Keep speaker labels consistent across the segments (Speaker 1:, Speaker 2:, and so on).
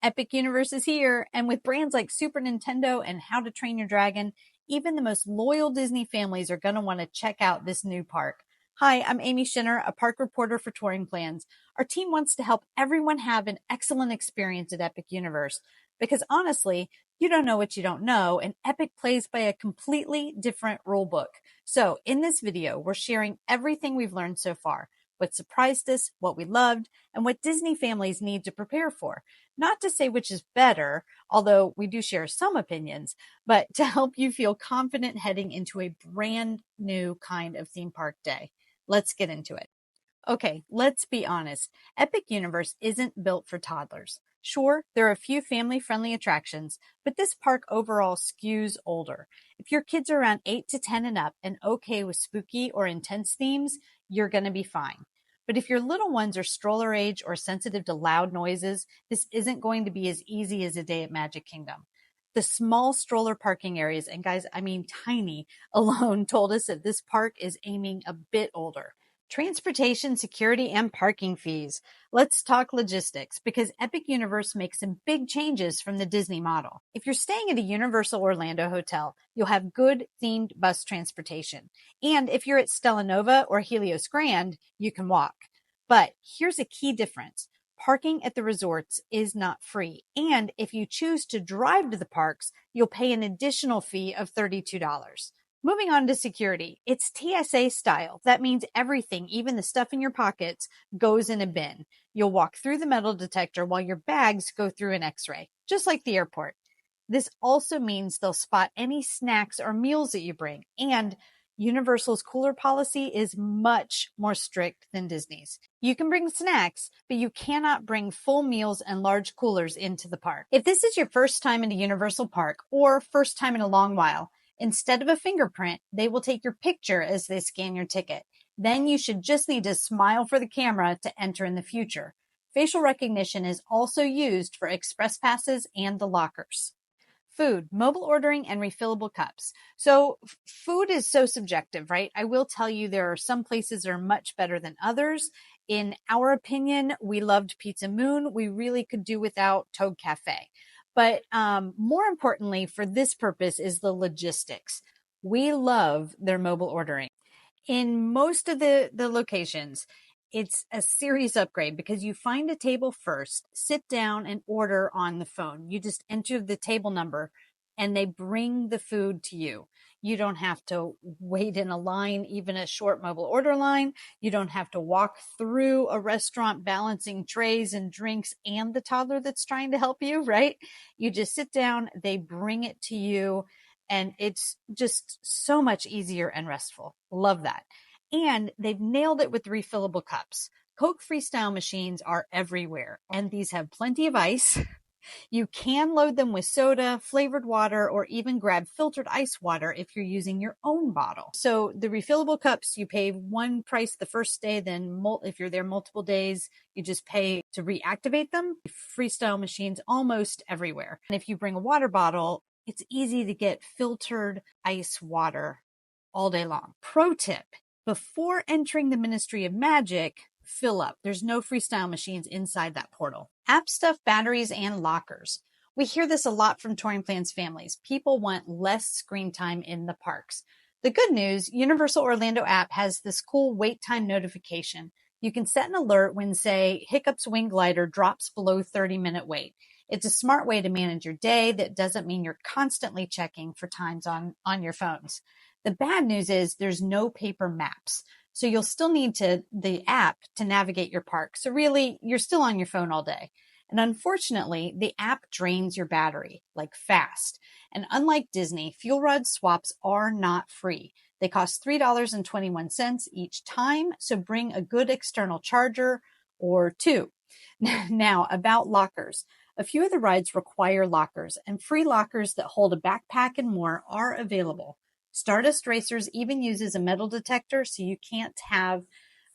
Speaker 1: Epic Universe is here, and with brands like Super Nintendo and How to Train Your Dragon, even the most loyal Disney families are going to want to check out this new park. Hi, I'm Amy Schinner, a park reporter for Touring Plans. Our team wants to help everyone have an excellent experience at Epic Universe because honestly, you don't know what you don't know, and Epic plays by a completely different rule book. So in this video, we're sharing everything we've learned so far, what surprised us, what we loved, and what Disney families need to prepare for. Not to say which is better, although we do share some opinions, but to help you feel confident heading into a brand new kind of theme park day. Let's get into it. Okay, let's be honest. Epic Universe isn't built for toddlers. Sure, there are a few family-friendly attractions, but this park overall skews older. If your kids are around 8 to 10 and up and okay with spooky or intense themes, you're going to be fine. But if your little ones are stroller age or sensitive to loud noises, this isn't going to be as easy as a day at Magic Kingdom. The small stroller parking areas, and guys, I mean tiny, alone told us that this park is aiming a bit older. Transportation, security, and parking fees. Let's talk logistics because Epic Universe makes some big changes from the Disney model. If you're staying at a Universal Orlando hotel, you'll have good themed bus transportation. And if you're at Stella Nova or Helios Grand, you can walk. But here's a key difference. Parking at the resorts is not free. And if you choose to drive to the parks, you'll pay an additional fee of $32. Moving on to security, it's TSA style. That means everything, even the stuff in your pockets, goes in a bin. You'll walk through the metal detector while your bags go through an x-ray, just like the airport. This also means they'll spot any snacks or meals that you bring. And Universal's cooler policy is much more strict than Disney's. You can bring snacks, but you cannot bring full meals and large coolers into the park. If this is your first time in a Universal park or first time in a long while, instead of a fingerprint, they will take your picture as they scan your ticket. Then you should just need to smile for the camera to enter in the future. Facial recognition is also used for express passes and the lockers. Food, mobile ordering, and refillable cups. So food is so subjective, right? I will tell you there are some places that are much better than others. In our opinion, we loved Pizza Moon. We really could do without Toad Cafe. But more importantly, for this purpose is the logistics. We love their mobile ordering. In most of the locations, it's a serious upgrade because you find a table first, sit down and order on the phone. You just enter the table number and they bring the food to you. You don't have to wait in a line, even a short mobile order line. You don't have to walk through a restaurant balancing trays and drinks and the toddler that's trying to help you, right? You just sit down, they bring it to you, and it's just so much easier and restful. Love that. And they've nailed it with the refillable cups. Coke Freestyle machines are everywhere, and these have plenty of ice. You can load them with soda, flavored water, or even grab filtered ice water if you're using your own bottle. So the refillable cups, you pay one price the first day, then if you're there multiple days, you just pay to reactivate them. Freestyle machines almost everywhere. And if you bring a water bottle, it's easy to get filtered ice water all day long. Pro tip, before entering the Ministry of Magic, fill up. There's no freestyle machines inside that portal. App stuff, batteries, and lockers. We hear this a lot from Touring Plans families. People want less screen time in the parks. The good news, Universal Orlando app has this cool wait time notification. You can set an alert when, say, Hiccup's Wing Glider drops below 30-minute wait. It's a smart way to manage your day that doesn't mean you're constantly checking for times on your phones. The bad news is there's no paper maps. So you'll still need the app to navigate your park. So really, you're still on your phone all day. And unfortunately, the app drains your battery, like fast. And unlike Disney, fuel rod swaps are not free. They cost $3.21 each time. So bring a good external charger or two. Now, about lockers. A few of the rides require lockers, and free lockers that hold a backpack and more are available. Stardust Racers even uses a metal detector, so you can't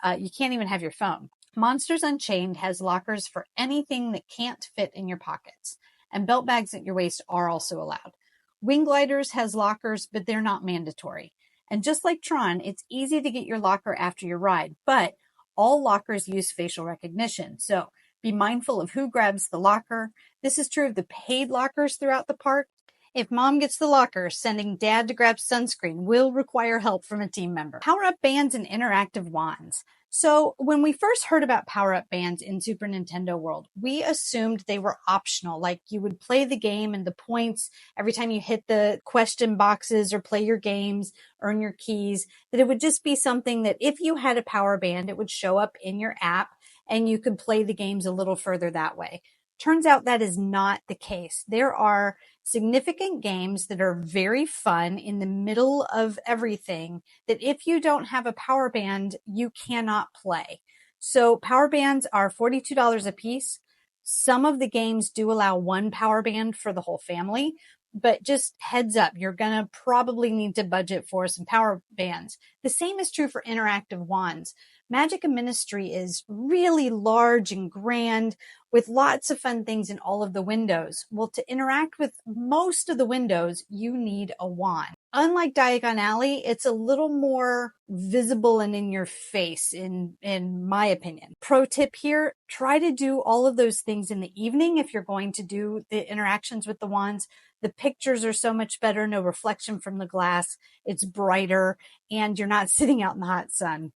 Speaker 1: even have your phone. Monsters Unchained has lockers for anything that can't fit in your pockets, and belt bags at your waist are also allowed. Wing Gliders has lockers, but they're not mandatory. And just like Tron, it's easy to get your locker after your ride, but all lockers use facial recognition. So Be mindful of who grabs the locker. This is true of the paid lockers throughout the park. If mom gets the locker, sending dad to grab sunscreen will require help from a team member. Power-up bands and interactive wands. So when we first heard about power-up bands in Super Nintendo World, we assumed they were optional, like you would play the game and the points every time you hit the question boxes or play your games, earn your keys, that it would just be something that if you had a power band, it would show up in your app and you could play the games a little further that way. Turns out that is not the case. There are significant games that are very fun in the middle of everything that if you don't have a power band, you cannot play. So power bands are $42 a piece. Some of the games do allow one power band for the whole family, but just heads up, you're going to probably need to budget for some power bands. The same is true for interactive wands. Magic and Ministry is really large and grand with lots of fun things in all of the windows. Well, to interact with most of the windows, you need a wand. Unlike Diagon Alley, it's a little more visible and in your face, in my opinion. Pro tip here, try to do all of those things in the evening if you're going to do the interactions with the wands. The pictures are so much better, no reflection from the glass, it's brighter, and you're not sitting out in the hot sun.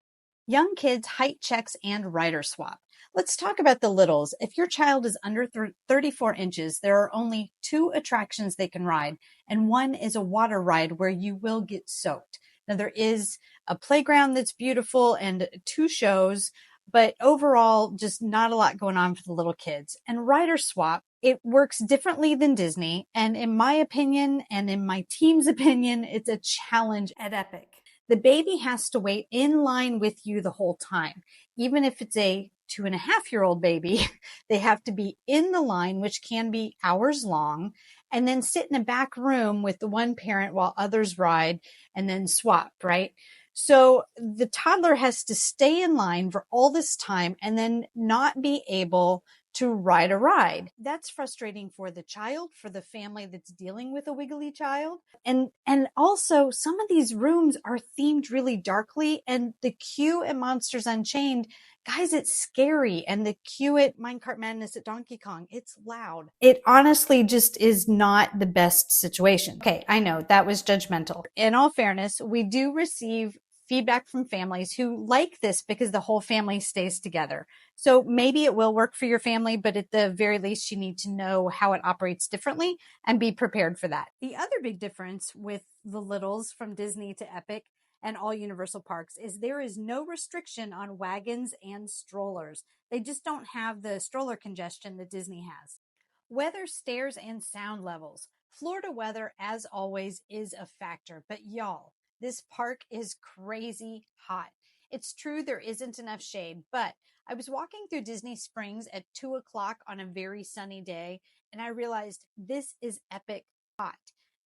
Speaker 1: Young kids, height checks, and rider swap. Let's talk about the littles. If your child is under 34 inches, there are only 2 attractions they can ride, and one is a water ride where you will get soaked. Now, there is a playground that's beautiful and 2 shows, but overall, just not a lot going on for the little kids. And rider swap, it works differently than Disney, and in my opinion, and in my team's opinion, it's a challenge at Epic. The baby has to wait in line with you the whole time. Even if it's a 2.5-year-old baby, they have to be in the line, which can be hours long, and then sit in a back room with the one parent while others ride and then swap, right? So the toddler has to stay in line for all this time and then not be able to ride a ride. That's frustrating for the child, for the family that's dealing with a wiggly child. And also some of these rooms are themed really darkly, and the queue at Monsters Unchained, guys, it's scary. And the queue at Minecart Madness at Donkey Kong, it's loud. It honestly just is not the best situation. Okay, I know that was judgmental. In all fairness, we do receive feedback from families who like this because the whole family stays together. So maybe it will work for your family, but at the very least, you need to know how it operates differently and be prepared for that. The other big difference with the littles from Disney to Epic and all Universal parks is there is no restriction on wagons and strollers. They just don't have the stroller congestion that Disney has. Weather, stairs, and sound levels. Florida weather, as always, is a factor, but y'all, this park is crazy hot. It's true there isn't enough shade, but I was walking through Disney Springs at 2 o'clock on a very sunny day, and I realized this is epic hot.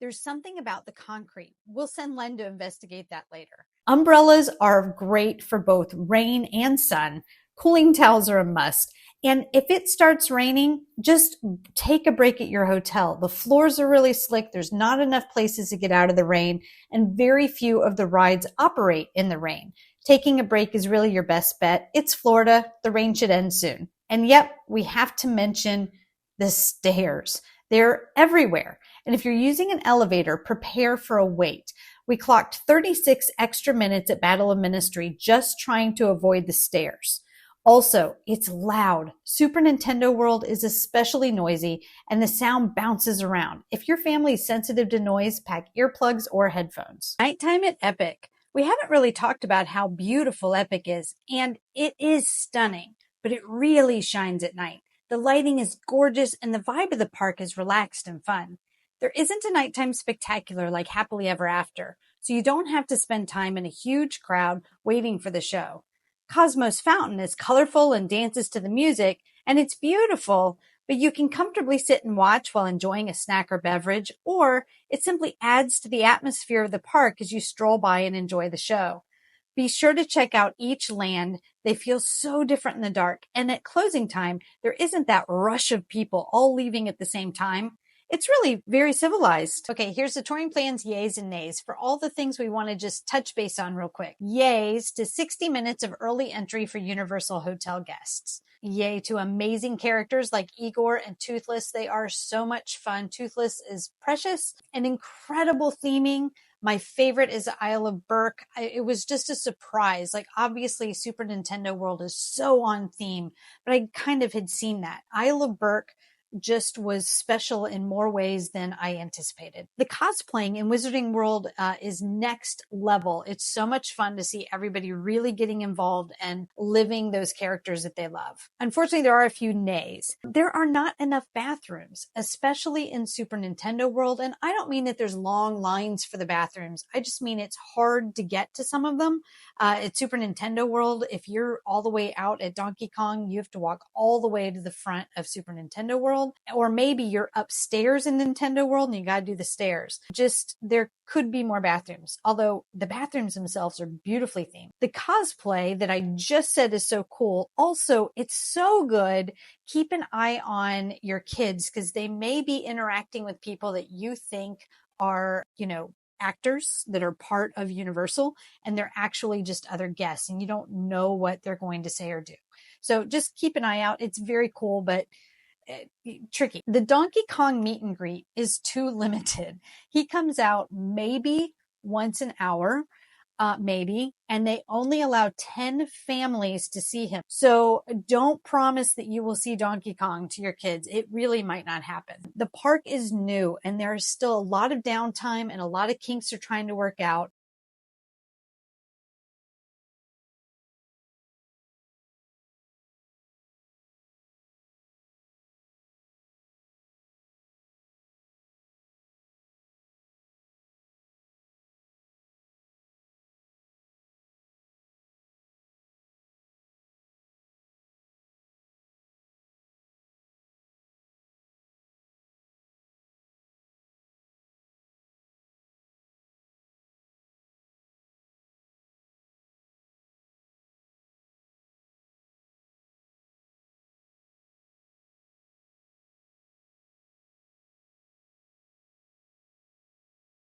Speaker 1: There's something about the concrete. We'll send Len to investigate that later. Umbrellas are great for both rain and sun. Cooling towels are a must. And if it starts raining, just take a break at your hotel. The floors are really slick. There's not enough places to get out of the rain, and very few of the rides operate in the rain. Taking a break is really your best bet. It's Florida. The rain should end soon. And yep, we have to mention the stairs. They're everywhere. And if you're using an elevator, prepare for a wait. We clocked 36 extra minutes at Battle of Ministry just trying to avoid the stairs. Also, it's loud. Super Nintendo World is especially noisy, and the sound bounces around. If your family is sensitive to noise, pack earplugs or headphones. Nighttime at Epic. We haven't really talked about how beautiful Epic is, and it is stunning, but it really shines at night. The lighting is gorgeous, and the vibe of the park is relaxed and fun. There isn't a nighttime spectacular like Happily Ever After, so you don't have to spend time in a huge crowd waiting for the show. Cosmos Fountain is colorful and dances to the music, and it's beautiful, but you can comfortably sit and watch while enjoying a snack or beverage, or it simply adds to the atmosphere of the park as you stroll by and enjoy the show. Be sure to check out each land. They feel so different in the dark, and at closing time, there isn't that rush of people all leaving at the same time. It's really very civilized. Okay, here's the touring plans yays and nays for all the things we want to just touch base on real quick. Yays to 60 minutes of early entry for Universal Hotel guests. Yay to amazing characters like Igor and Toothless. They are so much fun. Toothless is precious and incredible theming. My favorite is Isle of Berk. It was just a surprise. Like, obviously, Super Nintendo World is so on theme, but I kind of had seen that. Isle of Berk just was special in more ways than I anticipated. The cosplaying in Wizarding World is next level. It's so much fun to see everybody really getting involved and living those characters that they love. Unfortunately, there are a few nays. There are not enough bathrooms, especially in Super Nintendo World. And I don't mean that there's long lines for the bathrooms. I just mean it's hard to get to some of them. At Super Nintendo World, if you're all the way out at Donkey Kong, you have to walk all the way to the front of Super Nintendo World. Or maybe you're upstairs in Nintendo World and you got to do the stairs. Just, there could be more bathrooms, although the bathrooms themselves are beautifully themed. The cosplay that I just said is so cool. Also, it's so good. Keep an eye on your kids because they may be interacting with people that you think are, actors that are part of Universal, and they're actually just other guests and you don't know what they're going to say or do. So just keep an eye out. It's very cool, but tricky. The Donkey Kong meet and greet is too limited. He comes out maybe once an hour, maybe, and they only allow 10 families to see him. So don't promise that you will see Donkey Kong to your kids. It really might not happen. The park is new and there's still a lot of downtime and a lot of kinks are trying to work out.